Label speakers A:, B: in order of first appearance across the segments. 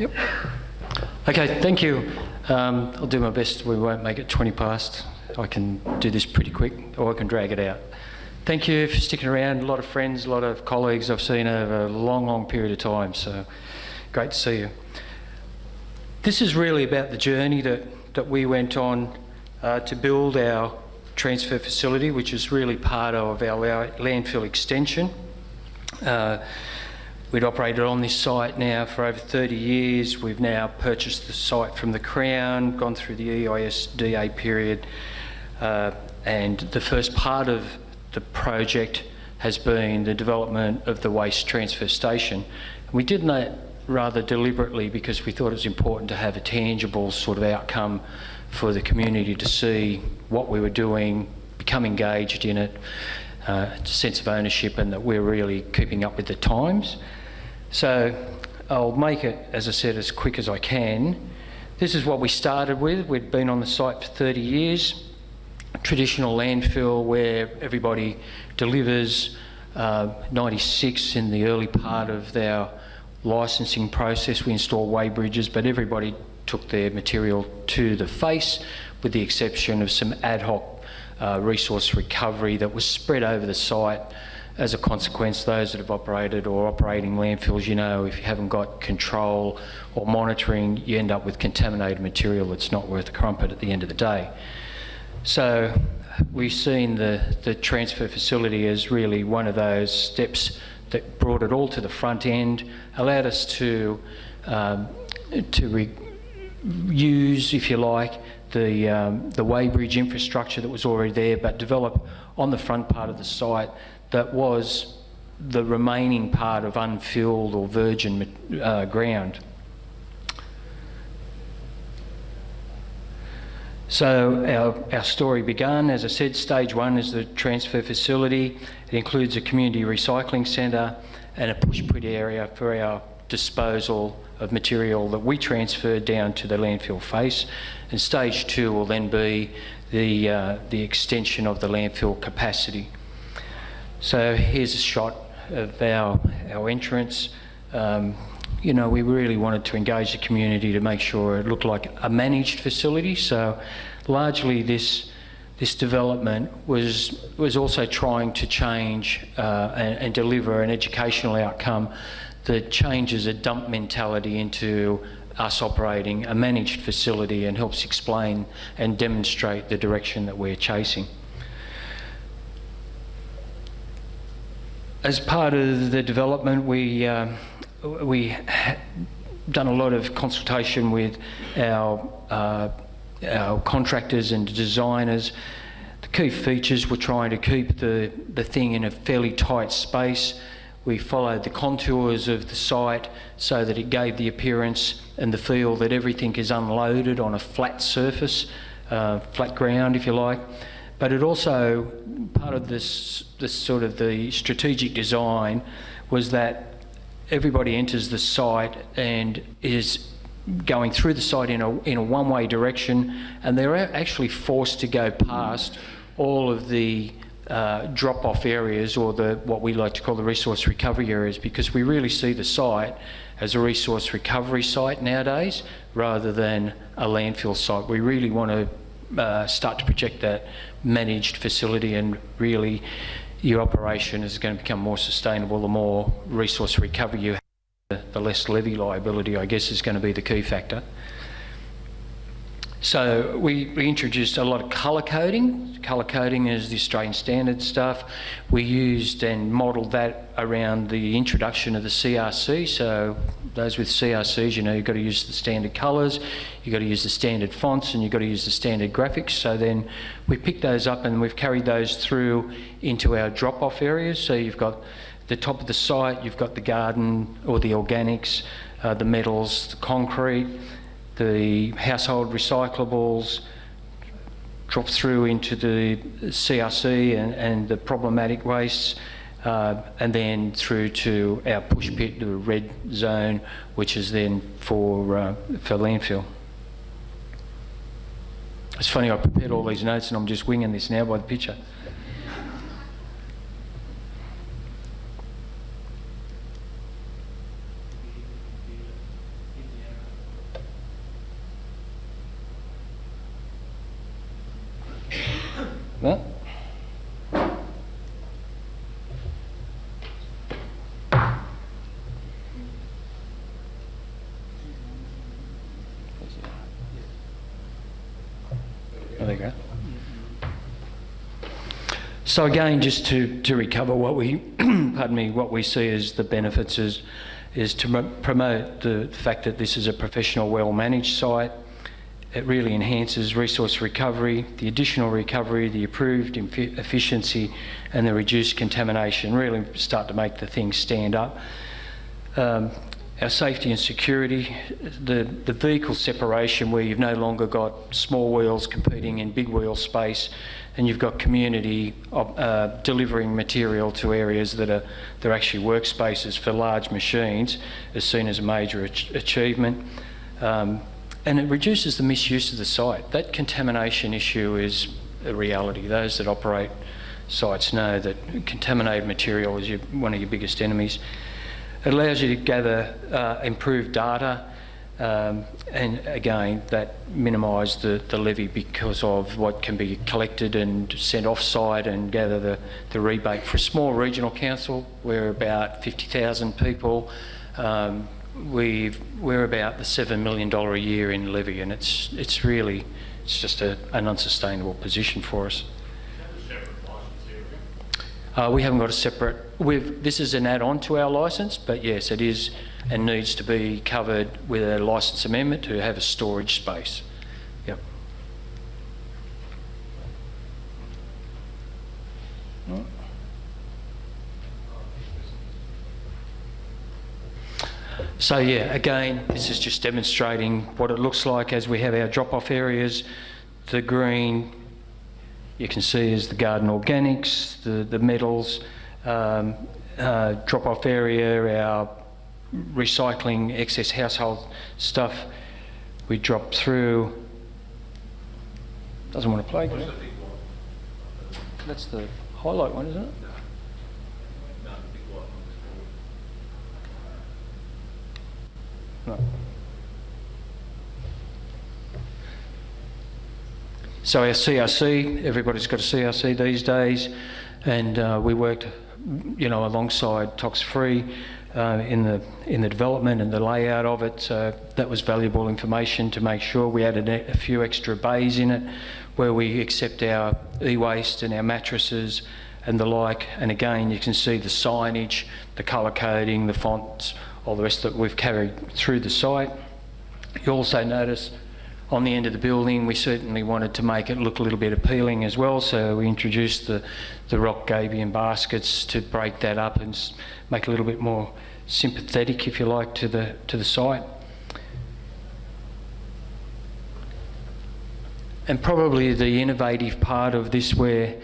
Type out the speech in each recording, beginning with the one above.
A: Yep. Okay, thank you. I'll do my best. We won't make it 20 past. I can do this pretty quick, or I can drag it out. Thank you for sticking around. A lot of friends, a lot of colleagues I've seen over a long, long period of time, so great to see you. This is really about the journey that we went on to build our transfer facility, which is really part of our landfill extension. We'd operated on this site now for over 30 years. We've now purchased the site from the Crown, gone through the EISDA period, and the first part of the project has been the development of the waste transfer station. We did that rather deliberately because we thought it was important to have a tangible sort of outcome for the community to see what we were doing, become engaged in it, a sense of ownership, and that we're really keeping up with the times. So I'll make it, as I said, as quick as I can. This is what we started with. We'd been on the site for 30 years. Traditional landfill where everybody delivers. 96 in the early part of our licensing process, we installed weigh bridges, but everybody took their material to the face, with the exception of some ad hoc resource recovery that was spread over the site. As a consequence, those that have operated or operating landfills, you know, if you haven't got control or monitoring, you end up with contaminated material that's not worth a crumpet at the end of the day. So we've seen the transfer facility as really one of those steps that brought it all to the front end, allowed us to use, if you like, the weighbridge infrastructure that was already there, but develop on the front part of the site that was the remaining part of unfilled or virgin ground. So our story began, as I said, stage one is the transfer facility. It includes a community recycling centre and a push put area for our disposal of material that we transferred down to the landfill face. And stage two will then be the extension of the landfill capacity. So here's a shot of our entrance. You know, we really wanted to engage the community to make sure it looked like a managed facility. So largely this development was also trying to change and deliver an educational outcome that changes a dump mentality into us operating a managed facility and helps explain and demonstrate the direction that we're chasing. As part of the development, we done a lot of consultation with our contractors and designers. The key features were trying to keep the thing in a fairly tight space. We followed the contours of the site so that it gave the appearance and the feel that everything is unloaded on a flat surface, flat ground if you like. But it also, part of this sort of the strategic design was that everybody enters the site and is going through the site in a one-way direction, and they're actually forced to go past all of the drop-off areas, or what we like to call the resource recovery areas, because we really see the site as a resource recovery site nowadays rather than a landfill site. We really want to start to project that managed facility, and really your operation is going to become more sustainable the more resource recovery you have. The less levy liability, I guess, is going to be the key factor. So we introduced a lot of colour coding. Colour coding is the Australian standard stuff. We used and modelled that around the introduction of the CRC. So those with CRCs, you know, you've got to use the standard colours, you've got to use the standard fonts, and you've got to use the standard graphics. So then we picked those up and we've carried those through into our drop-off areas. So you've got the top of the site, you've got the garden or the organics, the metals, the concrete, the household recyclables, drop through into the CRC and the problematic wastes, and then through to our push pit, the red zone, which is then for landfill. It's funny, I prepared all these notes and I'm just winging this now by the picture. So again, just to recover what we, pardon me, what we see as the benefits is to promote the fact that this is a professional, well-managed site. It really enhances resource recovery, the additional recovery, the improved efficiency and the reduced contamination really start to make the thing stand up. Our safety and security, the vehicle separation where you've no longer got small wheels competing in big wheel space and you've got community delivering material to areas that are they're actually workspaces for large machines is seen as a major achievement. And it reduces the misuse of the site. That contamination issue is a reality. Those that operate sites know that contaminated material is one of your biggest enemies. It allows you to gather improved data and again that minimise the levy because of what can be collected and sent off-site and gather the rebate. For a small regional council, we're about 50,000 people. We're about the $7 million a year in levy, and it's just an unsustainable position for us. We haven't got a separate. This is an add-on to our licence, but yes, it is and needs to be covered with a licence amendment to have a storage space. Yep. So yeah, again, this is just demonstrating what it looks like as we have our drop-off areas. The green, you can see, is the garden organics, the metals, drop-off area, our recycling excess household stuff. We drop through. Doesn't want to play. That's the highlight one, isn't it? No. So our CRC, everybody's got a CRC these days, and we worked, alongside Tox Free in the development and the layout of it. So that was valuable information to make sure. We added a few extra bays in it where we accept our e-waste and our mattresses and the like. And again, you can see the signage, the colour coding, the fonts, all the rest that we've carried through the site. You also notice on the end of the building, we certainly wanted to make it look a little bit appealing as well, so we introduced the rock gabion baskets to break that up and make it a little bit more sympathetic, if you like, to the site. And probably the innovative part of this, where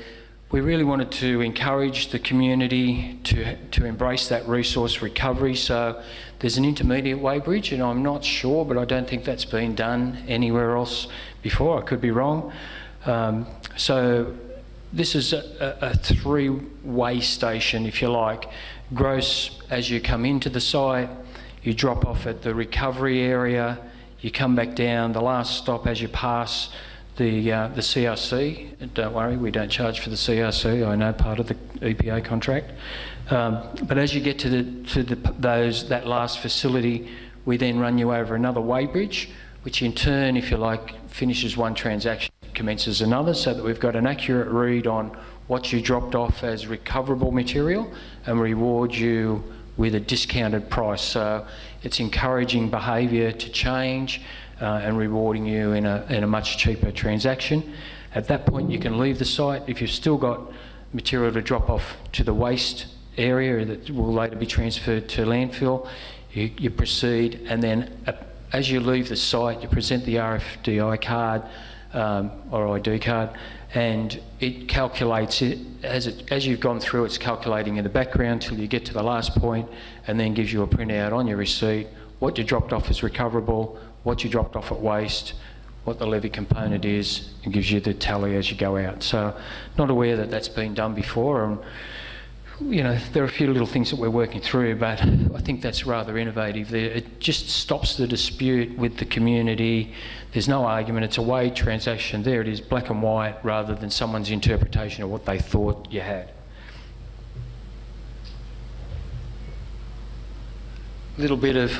A: we really wanted to encourage the community to embrace that resource recovery. So there's an intermediate weighbridge, and I'm not sure, but I don't think that's been done anywhere else before. I could be wrong. So this is a three-way station, if you like. Gross, as you come into the site, you drop off at the recovery area, you come back down, the last stop as you pass the CRC. And don't worry, we don't charge for the CRC. I know, part of the EPA contract. But as you get to that last facility, we then run you over another weighbridge, which in turn, if you like, finishes one transaction, commences another, so that we've got an accurate read on what you dropped off as recoverable material and reward you with a discounted price. So it's encouraging behaviour to change and rewarding you in a much cheaper transaction. At that point, you can leave the site. If you've still got material to drop off to the waste area that will later be transferred to landfill, you proceed, and then as you leave the site, you present the RFDI card or ID card, and it calculates it as you've gone through. It's calculating in the background till you get to the last point, and then gives you a printout on your receipt what you dropped off as recoverable, what you dropped off at waste, what the levy component is, and gives you the tally as you go out. So, not aware that that's been done before, and there are a few little things that we're working through, but I think that's rather innovative there. It just stops the dispute with the community. There's no argument. It's a weighed transaction. There it is, black and white, rather than someone's interpretation of what they thought you had. Little bit of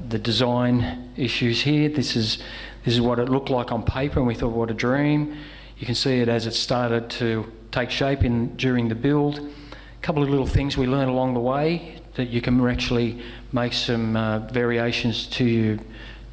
A: the design issues here. This is what it looked like on paper, and we thought, what a dream. You can see it as it started to take shape during the build. A couple of little things we learned along the way, that you can actually make some variations to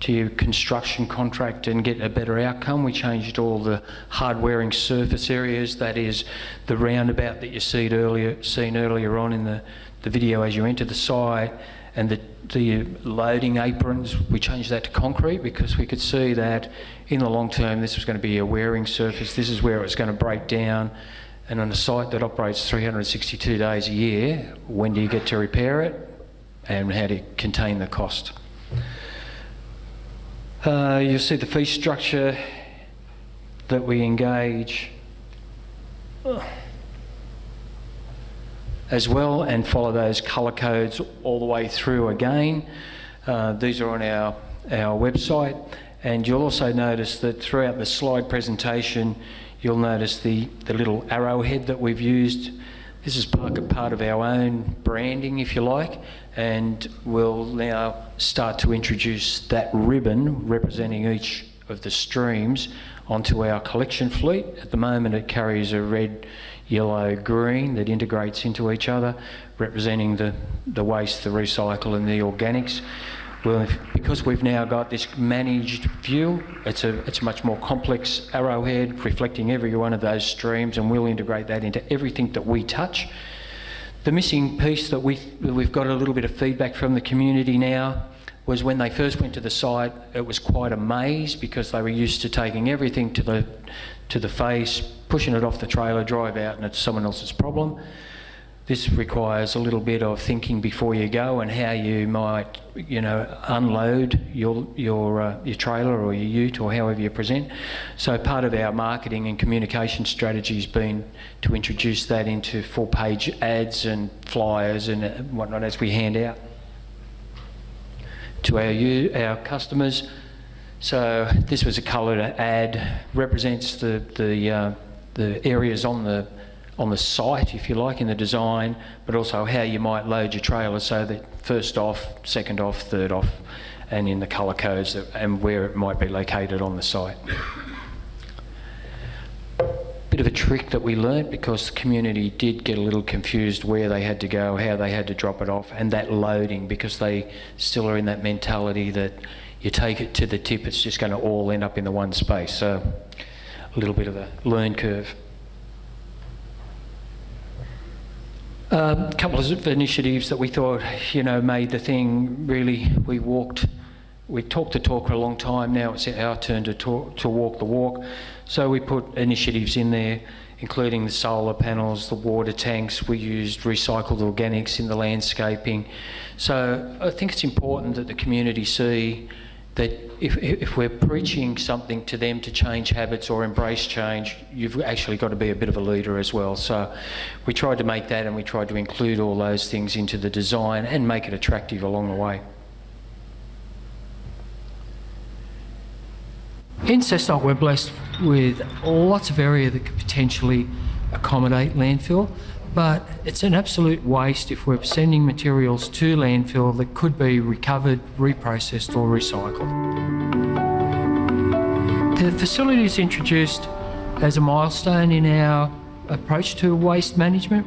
A: your construction contract and get a better outcome. We changed all the hard wearing surface areas, that is the roundabout that you seen earlier on in the video as you enter the site, and the loading aprons, we changed that to concrete because we could see that in the long term this was going to be a wearing surface. This is where it was going to break down, and on a site that operates 362 days a year, when do you get to repair it and how do you contain the cost? You'll see the fee structure that we engage as well, and follow those colour codes all the way through again. These are on our website, and you'll also notice that throughout the slide presentation you'll notice the little arrowhead that we've used. This is part of our own branding, if you like, and we'll now start to introduce that ribbon representing each of the streams onto our collection fleet. At the moment it carries a red, yellow, green that integrates into each other, representing the waste, the recycle and the organics. Well, because we've now got this managed view, it's a much more complex arrowhead reflecting every one of those streams, and we'll integrate that into everything that we touch. The missing piece that we've got a little bit of feedback from the community now was when they first went to the site, it was quite a maze because they were used to taking everything to the face, pushing it off the trailer, drive out, and it's someone else's problem. This requires a little bit of thinking before you go, and how you might, unload your trailer or your ute or however you present. So part of our marketing and communication strategy has been to introduce that into full-page ads and flyers and whatnot as we hand out to our customers. So this was a coloured ad, represents the areas on the site, if you like, in the design, but also how you might load your trailer, so that first off, second off, third off, and in the colour codes and where it might be located on the site. Bit of a trick that we learnt, because the community did get a little confused where they had to go, how they had to drop it off, and that loading, because they still are in that mentality that you take it to the tip, it's just going to all end up in the one space. So a little bit of a learn curve. A couple of initiatives that we thought, made the thing really. We talked the talk for a long time. Now it's our turn to walk the walk. So we put initiatives in there, including the solar panels, the water tanks. We used recycled organics in the landscaping. So I think it's important that the community see that if we're preaching something to them to change habits or embrace change, you've actually got to be a bit of a leader as well. So we tried to make that, and we tried to include all those things into the design and make it attractive along the way. In Cessnock, we're blessed with lots of area that could potentially accommodate landfill, but it's an absolute waste if we're sending materials to landfill that could be recovered, reprocessed or recycled. The facility is introduced as a milestone in our approach to waste management.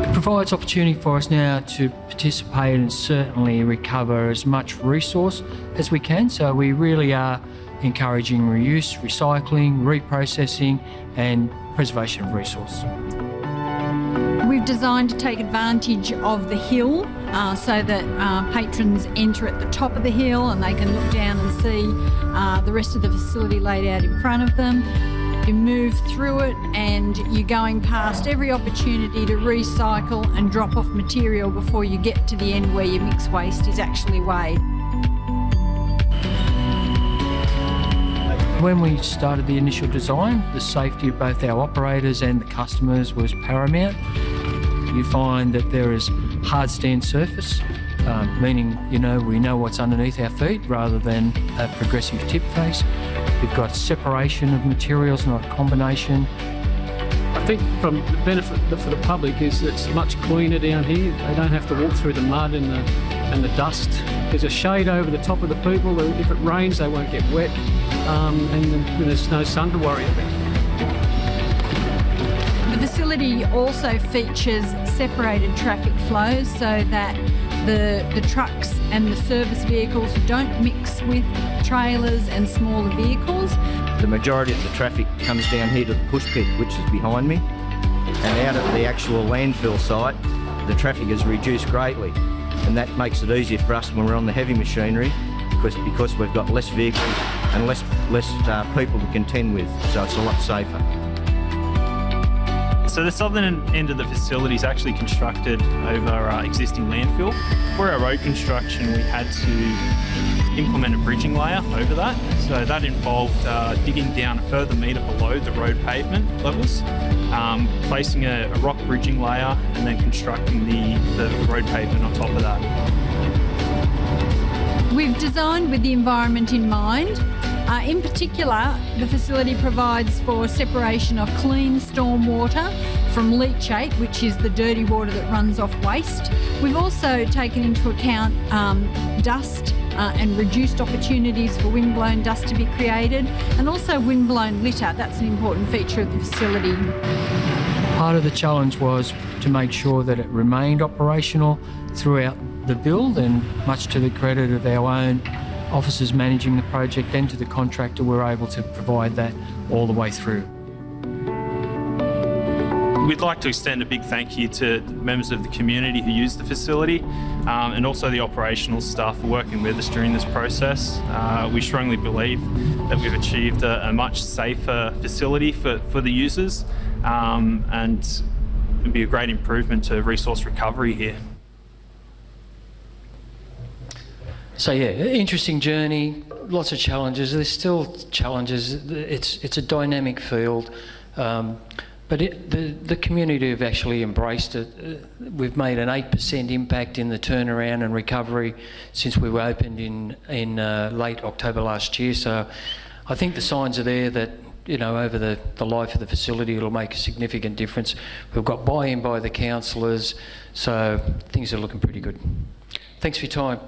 A: It provides opportunity for us now to participate and certainly recover as much resource as we can. So we really are encouraging reuse, recycling, reprocessing and preservation of resource.
B: We've designed to take advantage of the hill so that patrons enter at the top of the hill and they can look down and see the rest of the facility laid out in front of them. You move through it and you're going past every opportunity to recycle and drop off material before you get to the end where your mixed waste is actually weighed.
A: When we started the initial design, the safety of both our operators and the customers was paramount. You find that there is hard stand surface, meaning we know what's underneath our feet rather than a progressive tip face. We've got separation of materials, not combination.
C: I think from the benefit for the public is it's much cleaner down here. They don't have to walk through the mud and the dust. There's a shade over the top of the people. If it rains, they won't get wet. and there's no sun to worry about.
B: The facility also features separated traffic flows so that the trucks and the service vehicles don't mix with trailers and smaller vehicles.
D: The majority of the traffic comes down here to the push pit, which is behind me, and out at the actual landfill site, the traffic is reduced greatly, and that makes it easier for us when we're on the heavy machinery because we've got less vehicles and less people to contend with, so it's a lot safer.
E: So the southern end of the facility is actually constructed over our existing landfill. For our road construction, we had to implement a bridging layer over that. So that involved digging down a further metre below the road pavement levels, placing a rock bridging layer and then constructing the road pavement on top of that.
B: We've designed with the environment in mind. In particular, the facility provides for separation of clean storm water from leachate, which is the dirty water that runs off waste. We've also taken into account dust and reduced opportunities for windblown dust to be created, and also windblown litter. That's an important feature of the facility.
A: Part of the challenge was to make sure that it remained operational throughout the build, and much to the credit of our own officers managing the project and to the contractor, we're able to provide that all the way through.
E: We'd like to extend a big thank you to members of the community who use the facility and also the operational staff for working with us during this process. We strongly believe that we've achieved a much safer facility for the users and it'd be a great improvement to resource recovery here.
A: So yeah, interesting journey, lots of challenges. There's still challenges. It's a dynamic field, but the community have actually embraced it. We've made an 8% impact in the turnaround and recovery since we were opened in late October last year. So I think the signs are there that, you know, over the life of the facility, it'll make a significant difference. We've got buy-in by the councillors, so things are looking pretty good. Thanks for your time.